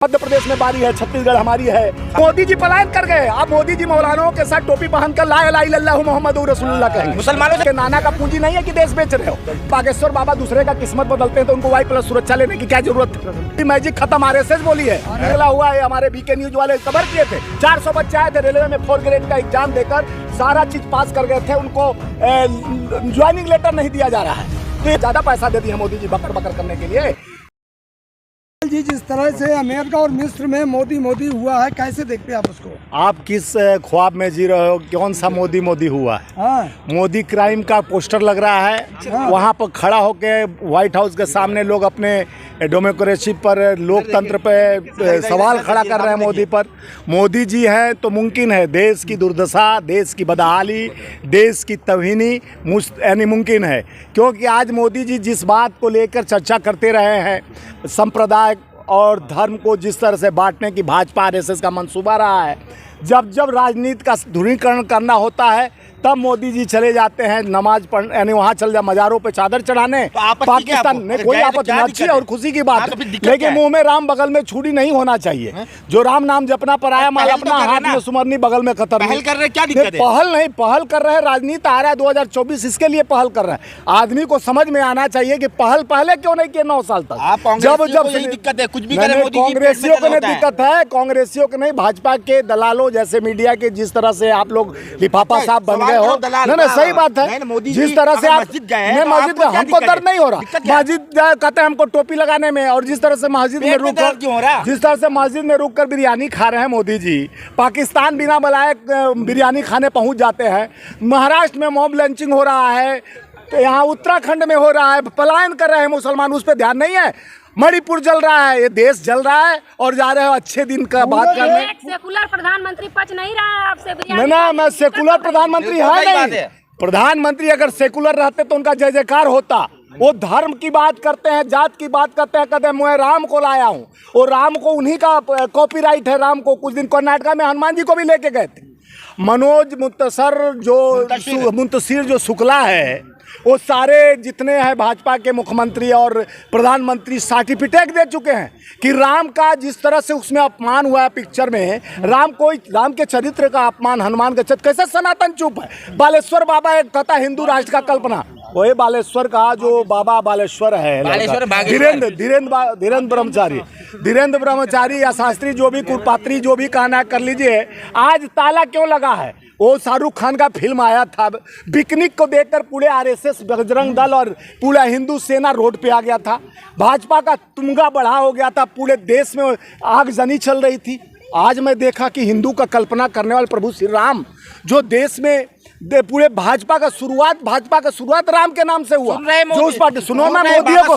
मध्य प्रदेश में बारी है, छत्तीसगढ़ हमारी है। मोदी जी पलायन कर गए। अब मोदी जी मौलानाओं के साथ टोपी पहनकर ला इलाहा इल्लल्लाहु मुहम्मदुर रसूलुल्लाह कहेंगे। मुसलमानों के नाना का पूंजी नहीं है कि देश बेच रहे हो। बागेश्वर बाबा दूसरे का किस्मत बदलते हैं तो उनको वाई प्लस सुरक्षा लेने की क्या जरूरत है? मैजिक खत्म, RSS बोली है। अगला हुआ है, हमारे बीके न्यूज वाले खबर किए थे 400 बच्चे आए थे रेलवे में 4 ग्रेड का एग्जाम देकर सारा चीज पास कर गए थे, उनको ज्वाइनिंग लेटर नहीं दिया जा रहा है। तो ज्यादा पैसा दे दिए मोदी जी बकर बकर करने के लिए। जी जिस तरह से अमेरिका और मिस्र में मोदी मोदी हुआ है, कैसे देखते हैं आप उसको? आप किस ख्वाब में जी रहे हो? कौन सा मोदी मोदी हुआ है? हाँ। मोदी क्राइम का पोस्टर लग रहा है। हाँ। वहाँ पर खड़ा होकर व्हाइट हाउस के सामने लोग अपने डेमोक्रेसी पर, लोकतंत्र पे सवाल खड़ा कर रहे हैं मोदी पर। मोदी जी हैं तो मुमकिन है देश की दुर्दशा, देश की बदहाली, देश की तौहीनी यानी मुमकिन है। क्योंकि आज मोदी जी जिस बात को लेकर चर्चा करते रहे हैं, संप्रदाय और धर्म को जिस तरह से बांटने की भाजपा RSS का मंसूबा रहा है, जब जब राजनीति का ध्रुवीकरण करना होता है तब मोदी जी चले जाते हैं नमाज पढ़, यानी वहाँ चल जा मजारों पे चादर चढ़ाने। पाकिस्तान में कोई आपत्ति अच्छी और खुशी की बात है, लेकिन मुंह में राम बगल में छुरी नहीं होना चाहिए। जो राम नाम जपना पर आया माल अपना हाथ में सुमरनी बगल में खतर। पहल कर रहे, क्या दिक्कत है? पहल नहीं, पहल कर रहे हैं। राजनीति आ रहा है 2024, इसके लिए पहल कर रहे हैं। आदमी को समझ में आना चाहिए कि पहल पहले क्यों नहीं किए 9 साल तक। जब दिक्कत है, कुछ भी करें मोदी जी कांग्रेसियों को नहीं दिक्कत है, कांग्रेसियों को नहीं, भाजपा के दलालों जैसे मीडिया के जिस तरह से आप लोग लिफाफा साहब बन गए हो। नहीं, सही बात है। जिस तरह से आप मस्जिद गए, हमको दर्द नहीं हो रहा। मस्जिद कहते हैं हमको टोपी लगाने में, और जिस तरह से मस्जिद में रुक कर बिरयानी खा रहे हैं मोदी जी। पाकिस्तान बिना बुलाए बिरयानी खाने पहुंच जाते हैं। महाराष्ट्र में मॉब लंचिंग हो रहा है, तो यहाँ उत्तराखंड में हो रहा है, पलायन कर रहे हैं मुसलमान, उस पर ध्यान नहीं है। मणिपुर जल रहा है, ये देश जल रहा है और जा रहे हो अच्छे दिन का बात करने। सेकुलर प्रधानमंत्री पच नहीं रहा है आपसे। ना मैं सेकुलर प्रधानमंत्री है नहीं। प्रधानमंत्री अगर सेकुलर रहते तो उनका जय जयकार होता। वो धर्म की बात करते हैं, जात की बात करते हैं, कहते हैं मैं राम को लाया हूँ, और राम को उन्हीं का कॉपीराइट है। राम को कुछ दिन कर्नाटका में हनुमान जी को भी लेके गए थे। मनोज मुंतशिर जो शुक्ला है, वो सारे जितने हैं भाजपा के मुख्यमंत्री और प्रधानमंत्री सर्टिफिकेट दे चुके हैं कि राम का जिस तरह से उसमें अपमान हुआ है पिक्चर में, राम के चरित्र का अपमान, हनुमान का चरित्र, कैसे सनातन चुप है। बालेश्वर बाबा एक कथा हिंदू राष्ट्र का कल्पना, वही बालेश्वर का जो बाबा बालेश्वर है, धीरेन्द्र ब्रह्मचारी या शास्त्री जो भी कुरपात्री जो भी कहना कर लीजिए। आज ताला क्यों लगा है? वो शाहरुख खान का फिल्म आया था, पिकनिक को देखकर पूरे RSS, बजरंग दल और पूरा हिंदू सेना रोड पे आ गया था। भाजपा का तुंगा बढ़ा हो गया था, पूरे देश में आगजनी चल रही थी। आज मैं देखा कि हिंदू का कल्पना करने वाले प्रभु श्री राम, जो देश में पूरे भाजपा का शुरुआत राम के नाम से हुआ। जो उस पार्टी सुनो ना, मोदी को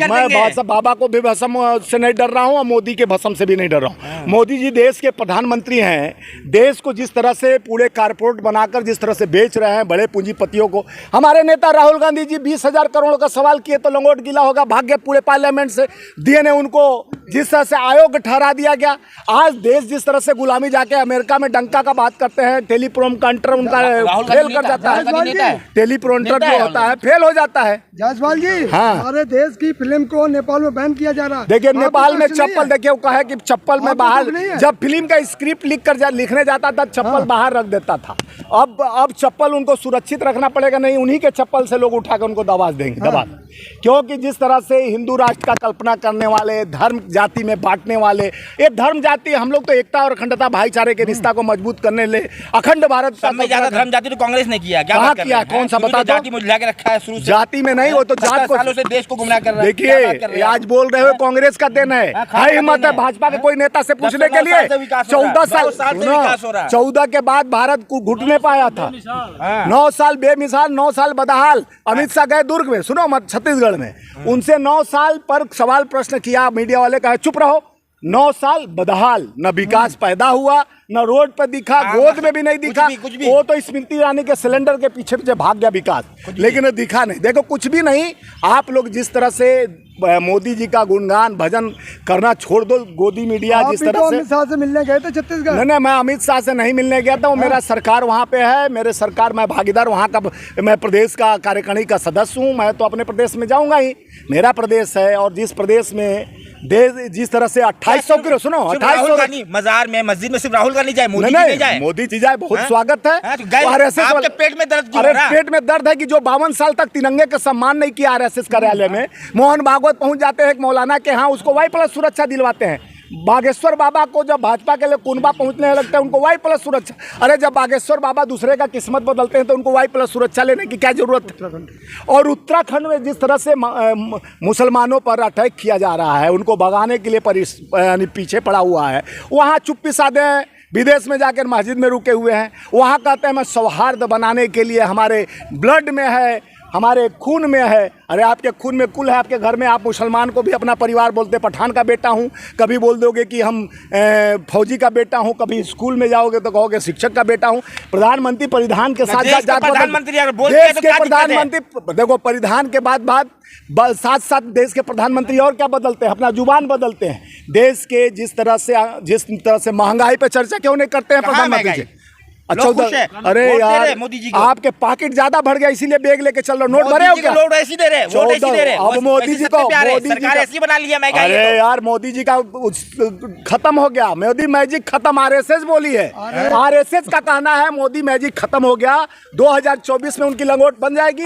मैं बाबा को भी भस्म से नहीं डर रहा हूँ और मोदी के भस्म से भी नहीं डर रहा हूँ। मोदी जी देश के प्रधानमंत्री हैं। देश को जिस तरह से पूरे कारपोरेट बनाकर जिस तरह से बेच रहे हैं बड़े पूंजीपतियों को। हमारे नेता राहुल गांधी जी 20,000 करोड़ का सवाल किए तो लंगोट गीला होगा, भाग्य पूरे पार्लियामेंट से दिए ने उनको, जिस तरह से आयोग ठहरा दिया गया। आज देश जिस तरह से गुलामी जाके अमेरिका में डंका का बात करते हैं, टेलीप्रॉम्प्टर उनका फेल कर जाता है, टेलीप्रॉम्प्टर जो होता है फेल हो जाता है। जायसवाल जी, हाँ, हमारे देश की फिल्म को नेपाल में बैन किया जा रहा है। देखिए नेपाल में चप्पल, देखिए वो कहा कि चप्पल में बाहर, जब फिल्म का स्क्रिप्ट लिखने जाता था चप्पल बाहर रख देता था। अब चप्पल उनको सुरक्षित रखना पड़ेगा, नहीं उन्हीं के चप्पल से लोग उठाकर उनको दबा देंगे। क्योंकि जिस तरह से हिंदू राष्ट्र का कल्पना करने वाले, धर्म जाति में बांटने वाले, ये धर्म जाति, हम लोग तो एकता और अखंडता भाईचारे के रिश्ता को मजबूत करने ले अखंड भारत का धर्म जाति तो कांग्रेस ने किया, क्या किया? कौन सा बता दो? जाति में के रखा है शुरू से। जाति में नहीं, वो तो जात को सालों से देश को गुमराह कर रहा है। देखिए आज बोल रहे हो कांग्रेस का देन है, हाई हिम्मत है भाजपा के कोई नेता से पूछने के लिए। 14 साल 14 के बाद भारत को घुटने पाया था। 9 साल बेमिसाल, 9 साल बदहाल। अमित शाह गए दुर्ग में, सुनो मत, छत्तीसगढ़ में, उनसे 9 साल पर सवाल प्रश्न किया, मीडिया वाले कहे चुप रहो। 9 साल बदहाल, न विकास पैदा हुआ, न रोड पर दिखा, गोद में भी नहीं दिखा। कुछ भी। वो तो स्मृति ईरानी के सिलेंडर के पीछे पीछे भाग गया विकास, लेकिन दिखा नहीं। देखो कुछ भी नहीं। आप लोग जिस तरह से मोदी जी का गुणगान भजन करना छोड़ दो, गोदी मीडिया जिस तरह से। अमित शाह से मिलने गए थे छत्तीसगढ़? नहीं, मैं अमित शाह से नहीं मिलने गया था। वो मेरा सरकार वहाँ पे है, मेरे सरकार, मैं भागीदार वहाँ का, मैं प्रदेश का कार्यकारिणी का सदस्य हूँ। मैं तो अपने प्रदेश में जाऊँगा ही, मेरा प्रदेश है। और जिस प्रदेश में देश जिस तरह से 2800 किलो, सुनो, 2800 मजार में मस्जिद में सिर्फ राहुल गांधी जाए, मोदी नहीं, नहीं जाए। मोदी जी जाए, बहुत स्वागत है। आपके पेट में दर्द क्यों हो रहा है? पेट में दर्द है कि जो 52 साल तक तिरंगे का सम्मान नहीं किया आरएसएस कार्यालय में, मोहन भागवत पहुंच जाते हैं मौलाना के यहाँ, उसको Y+ सुरक्षा दिलवाते हैं। बागेश्वर बाबा को जब भाजपा के लिए कुनबा पहुंचने लगता है, उनको Y+ सुरक्षा। अरे जब बागेश्वर बाबा दूसरे का किस्मत बदलते हैं तो उनको Y+ सुरक्षा लेने की क्या जरूरत है? और उत्तराखंड में जिस तरह से मुसलमानों पर अटैक किया जा रहा है, उनको भगाने के लिए पीछे पड़ा हुआ है, वहाँ चुप्पी साधे हैं, विदेश में जाकर मस्जिद में रुके हुए हैं, वहाँ कहते हैं मैं सौहार्द बनाने के लिए, हमारे ब्लड में है, हमारे खून में है। अरे आपके खून में कुल है, आपके घर में आप मुसलमान को भी अपना परिवार बोलते, पठान का बेटा हूँ, कभी बोल दोगे कि हम फौजी का बेटा हूँ, कभी स्कूल में जाओगे तो कहोगे शिक्षक का बेटा हूँ। प्रधानमंत्री परिधान के साथ देश के प्रधानमंत्री देखो, परिधान के बाद साथ साथ देश के प्रधानमंत्री और क्या बदलते हैं? अपना जुबान बदलते हैं। देश के जिस तरह से महंगाई पे चर्चा क्यों नहीं करते हैं प्रधानमंत्री जी? अच्छा, अरे यार मोदी जी आपके पॉकेट ज्यादा भर गया इसीलिए बैग लेके चल रहे हो। नोट भरे हो क्या? लोड ऐसी दे रहे, वोट ऐसी दे रहे। अब मोदी जी को सरकार ऐसी बना लिया महंगाई। अरे यार मोदी जी का खत्म हो गया, मोदी मैजिक खत्म, आरएसएस बोली है। आरएसएस का कहना है मोदी मैजिक खत्म हो गया, 2024 में उनकी लंगोट बन जाएगी।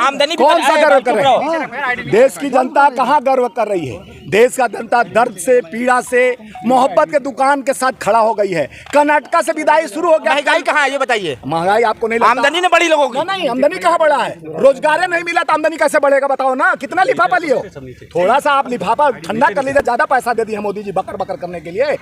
आमदनी कौन सा गर्व कर रहे हैं? देश की जनता कहाँ गर्व कर रही है? देश का जनता दर्द से, पीड़ा से, मोहब्बत के दुकान के साथ खड़ा हो गई है। कर्नाटका से विदाई शुरू हो गया। महंगाई कहाँ है ये बताइए? महंगाई आपको नहीं लगता? आमदनी ने बड़ी लोगों की। नहीं, आमदनी कहाँ बढ़ा है? रोजगार नहीं मिला तो आमदनी कैसे बढ़ेगा? बताओ ना, कितना लिफाफा लियो? थोड़ा सा आप लिफाफा ठंडा कर लीजिए, ज्यादा पैसा दे दिया मोदी जी बकर बकर करने के लिए।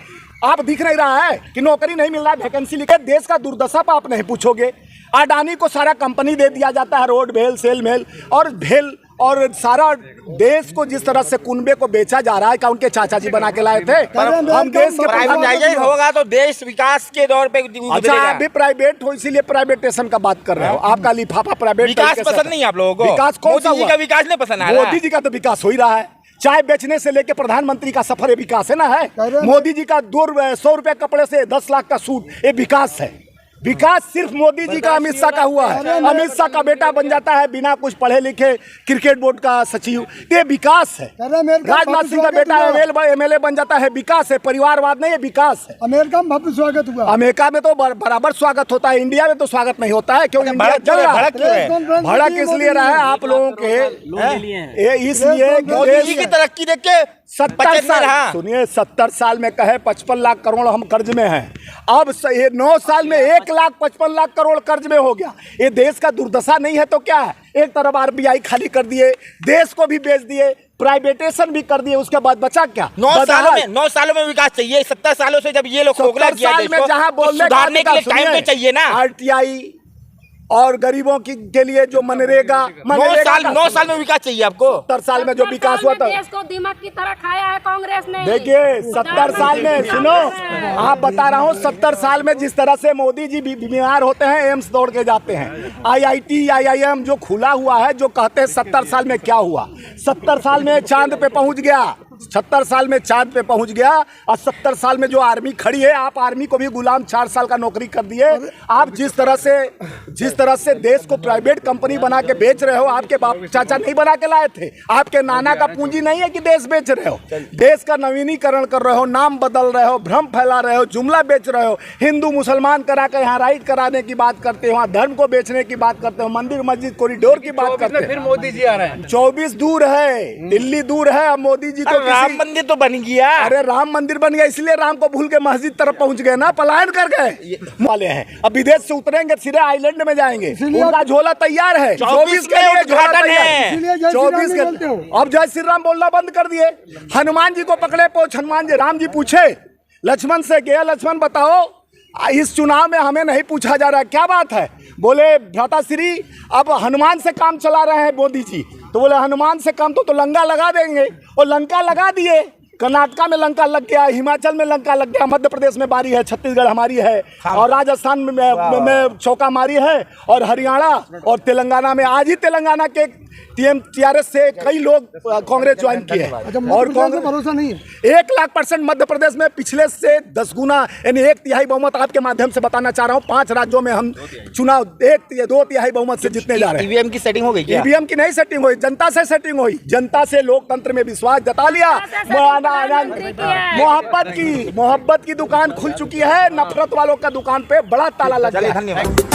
आप दिख नहीं रहा है कि नौकरी नहीं मिल रहा है, वैकेंसी लिखे। देश का दुर्दशा पर आप नहीं पूछोगे। अडानी को सारा कंपनी दे दिया जाता है, रोड भेल, सेल मेल और भेल, और सारा देश को जिस तरह से कुनबे को बेचा जा रहा है। क्या उनके चाचा जी बना के लाए थे? हम देश के प्राइवेटाइजेशन होगा तो देश विकास के दौर पे। अच्छा, आप भी प्राइवेट हो इसीलिए प्राइवेटेशन का बात कर रहे हो। आपका लिफाफा प्राइवेट विकास पसंद नहीं आप लोगों को? विकास कौन सा? मोदी जी का विकास नहीं पसंद आ रहा है? मोदी जी का तो विकास हो ही रहा है। चाय बेचने से लेके प्रधानमंत्री का सफर, ये विकास है ना? है मोदी जी का 100 रुपए कपड़े से 10 लाख का सूट, ये विकास है। विकास सिर्फ मोदी जी का, अमित शाह का हुआ है। अमित शाह का बेटा बन जाता है बिना कुछ पढ़े लिखे क्रिकेट बोर्ड का सचिव, ये विकास है। राजनाथ सिंह का बेटा MLA बन जाता है, विकास है। परिवारवाद नहीं है, विकास है। अमेरिका में भव्य स्वागत हुआ। अमेरिका में तो बराबर स्वागत होता है, इंडिया में तो स्वागत नहीं होता है। क्यों? इंडिया जल रहा है। भड़क इसलिए रहा है आप लोगों के, इसलिए मोदी जी की तरक्की देख के 70 साल, सुनिए, 70 साल में कहे 55 लाख करोड़ हम कर्ज में हैं। अब 9 साल में 1,55 लाख करोड़ कर्ज में हो गया। ये देश का दुर्दशा नहीं है तो क्या है? एक तरफ RBI खाली कर दिए, देश को भी बेच दिए, प्राइवेटेशन भी कर दिए, उसके बाद बचा क्या? 9 सालों में विकास चाहिए। 70 सालों से जब ये लोग खोखला किया देश को, जहां बोलने सुधारने के लिए टाइम तो चाहिए ना। RTI और गरीबों के लिए जो मनरेगा 9 साल में विकास चाहिए आपको। 70 साल में जो विकास हुआ था, देश को दीमक की तरह खाया है कांग्रेस ने। देखिए 70 साल में, सुनो आप बता रहा हूँ, 70 साल में जिस तरह से मोदी जी बीमार होते हैं, एम्स दौड़ के जाते हैं। IIT IIM जो खुला हुआ है, जो कहते हैं 70 साल में क्या हुआ? 70 साल में चांद पे पहुंच गया, 70 साल में चांद पे पहुंच गया। और 70 साल में जो आर्मी खड़ी है, आप आर्मी को भी गुलाम 4 साल का नौकरी कर दिए। आप जिस तरह से देश को प्राइवेट कंपनी बना के बेच रहे हो, आपके बाप चाचा नहीं बना के लाए थे। आपके नाना का पूंजी नहीं है कि देश बेच रहे हो। देश का नवीनीकरण कर रहे हो, नाम बदल रहे हो, भ्रम फैला रहे हो, जुमला बेच रहे हो। हिंदू मुसलमान करा के यहाँ राइट कराने की बात करते हो, वहाँ धर्म को बेचने की बात करते हो, मंदिर मस्जिद कॉरिडोर की बात करते हो। फिर मोदी जी आ रहे हैं। 24 दूर है, दिल्ली दूर है। अब मोदी जी तो राम मंदिर तो बन गया। अरे राम मंदिर बन गया, इसलिए राम को भूल के मस्जिद तरफ पहुंच गए ना, पलायन कर गए वाले हैं। अब विदेश से उतरेंगे, सीधे आइलैंड में जाएंगे, उनका झोला तैयार है। 24 के लिए झोला तैयार है। 24 के अब जय श्री राम बोलना बंद कर दिए। हनुमान जी को पकड़े पोछ, हनुमान जी, राम जी पूछे लक्ष्मण से, गया लक्ष्मण बताओ इस चुनाव में हमें नहीं पूछा जा रहा, क्या बात है? बोले भ्राताश्री अब हनुमान से काम चला रहे हैं मोदी जी। तो बोले हनुमान से काम तो लंका लगा देंगे, और लंका लगा दिए। कर्नाटका में लंका लग गया, हिमाचल में लंका लग गया, मध्य प्रदेश में बारी है, छत्तीसगढ़ हमारी है और राजस्थान में चौका मारी है और हरियाणा और तेलंगाना में आज ही तेलंगाना के टीआरएस से कई लोग कांग्रेस ज्वाइन किए हैं और कांग्रेस भरोसा नहीं है। 1,00,000% मध्य प्रदेश में पिछले से 10 गुना यानी 1/3 बहुमत आपके माध्यम से बताना चाह रहा हूँ। 5 राज्यों में हम चुनाव 2/3 बहुमत से जीतने जा रहे हैं। ईवीएम की सेटिंग हो गई क्या? ईवीएम की नहीं सेटिंग हुई, जनता से सेटिंग हुई। जनता से लोकतंत्र में विश्वास जता लिया। मोहब्बत की दुकान खुल चुकी है, नफरत वालों का दुकान पे बड़ा ताला लग गया। धन्यवाद।